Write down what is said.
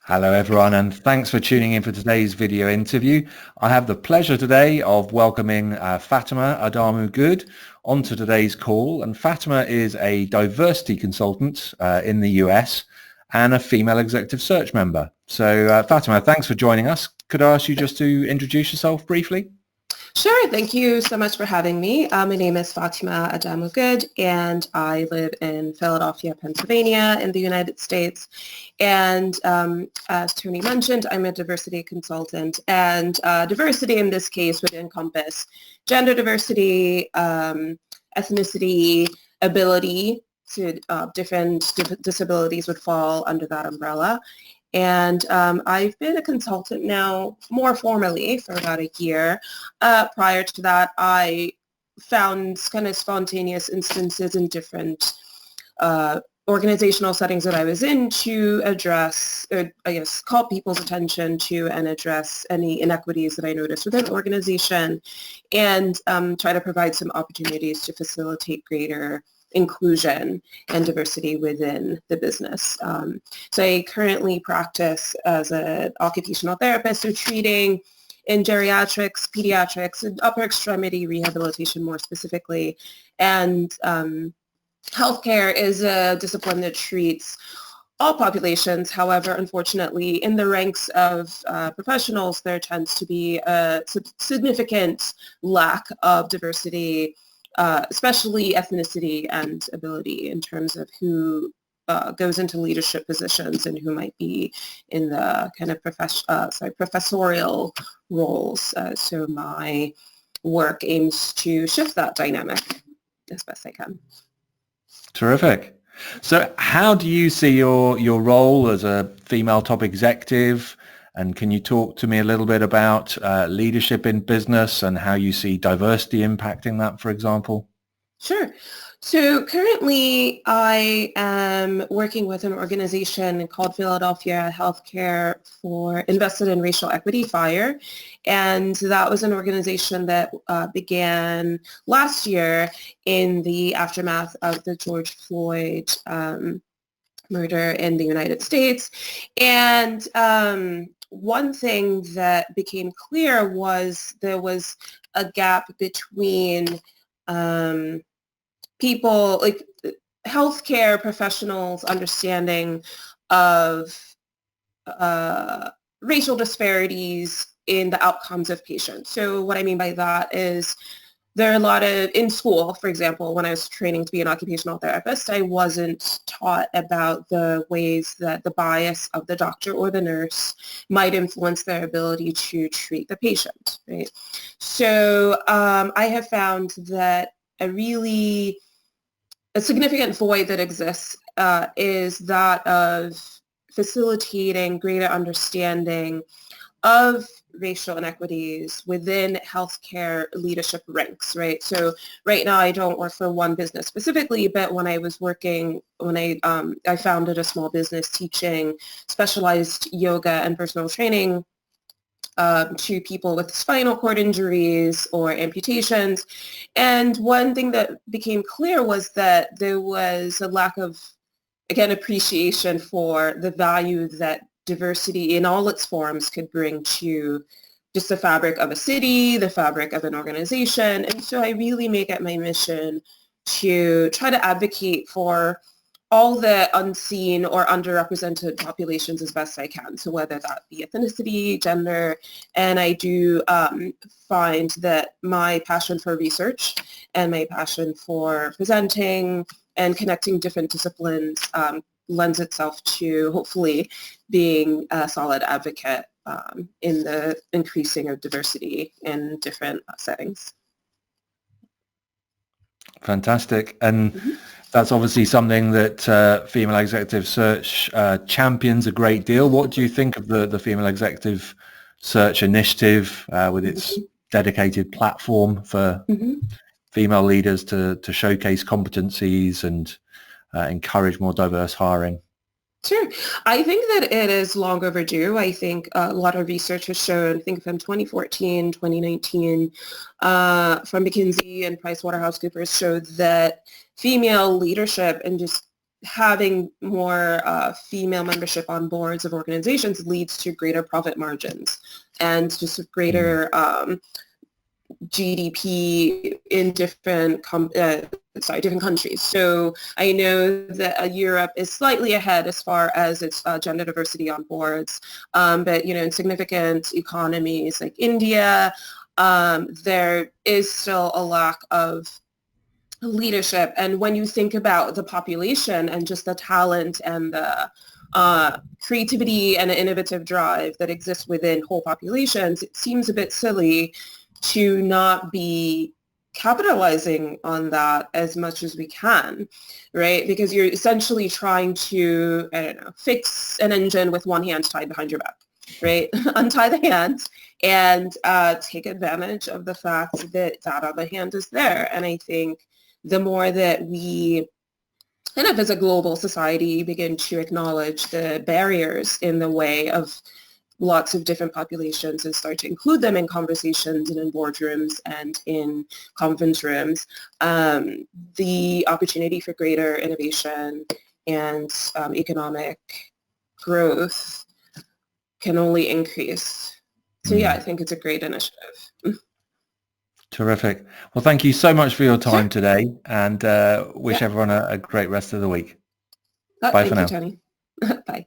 Hello everyone, and thanks for tuning in for today's video interview. I have the pleasure today of welcoming Fatima Adamu-Good onto today's call. And Fatima is a diversity consultant in the US and a female executive search member. So Fatima, thanks for joining us. Could I ask you just to introduce yourself briefly? Sure. Thank you so much for having me. My name is Fatima Adamu-Good, and I live in Philadelphia, Pennsylvania in the United States. And as Tony mentioned, I'm a diversity consultant. And diversity in this case would encompass gender diversity, ethnicity, ability. So different disabilities would fall under that umbrella. And I've been a consultant now more formally for about a year. Prior to that, I found kind of spontaneous instances in different organizational settings that I was in to address, or I guess, call people's attention to and address any inequities that I noticed within the organization and try to provide some opportunities to facilitate greater inclusion and diversity within the business. So I currently practice as an occupational therapist, so treating in geriatrics, pediatrics, and upper extremity rehabilitation more specifically. And healthcare is a discipline that treats all populations. However, unfortunately, in the ranks of professionals, there tends to be a significant lack of diversity, especially ethnicity and ability in terms of who goes into leadership positions and who might be in the kind of professorial roles. So my work aims to shift that dynamic as best I can. Terrific. So how do you see your role as a female top executive? And can you talk to me a little bit about leadership in business and how you see diversity impacting that, for example? Sure. So currently I am working with an organization called Philadelphia Healthcare for Invested in Racial Equity, FIRE. And that was an organization that began last year in the aftermath of the George Floyd murder in the United States. And one thing that became clear was there was a gap between people, like healthcare professionals' understanding of racial disparities in the outcomes of patients. So what I mean by that is there are a lot of, in school, for example, when I was training to be an occupational therapist, I wasn't taught about the ways that the bias of the doctor or the nurse might influence their ability to treat the patient, right? So I have found that a significant void that exists is that of facilitating greater understanding of racial inequities within healthcare leadership ranks, right? So right now I don't work for one business specifically, but when I was working, I founded a small business teaching specialized yoga and personal training to people with spinal cord injuries or amputations. And one thing that became clear was that there was a lack of, again, appreciation for the value that diversity in all its forms could bring to just the fabric of a city, the fabric of an organization. And so I really make it my mission to try to advocate for all the unseen or underrepresented populations as best I can. So whether that be ethnicity, gender, and I do find that my passion for research and my passion for presenting and connecting different disciplines lends itself to hopefully being a solid advocate in the increasing of diversity in different settings. Fantastic. And that's obviously something that Female Executive Search champions a great deal. What do you think of the Female Executive Search initiative with its dedicated platform for female leaders to showcase competencies and encourage more diverse hiring? Sure. I think that it is long overdue. I think a lot of research has shown, I think from 2014, 2019, from McKinsey and PricewaterhouseCoopers showed that female leadership and just having more female membership on boards of organizations leads to greater profit margins and just greater GDP in different countries. So I know that Europe is slightly ahead as far as its gender diversity on boards, but in significant economies like India, there is still a lack of leadership. And when you think about the population and just the talent and the creativity and innovative drive that exists within whole populations, it seems a bit silly to not be capitalizing on that as much as we can, right? Because you're essentially trying to, I don't know, fix an engine with one hand tied behind your back, right? Untie the hand and take advantage of the fact that that other hand is there. And I think the more that we kind of as a global society begin to acknowledge the barriers in the way of lots of different populations and start to include them in conversations and in boardrooms and in conference rooms, the opportunity for greater innovation and economic growth can only increase. So yeah, I think it's a great initiative. Terrific. Well, thank you so much for your time today, and wish Yeah. everyone a great rest of the week. Bye for now. Thank you, Tony. Bye.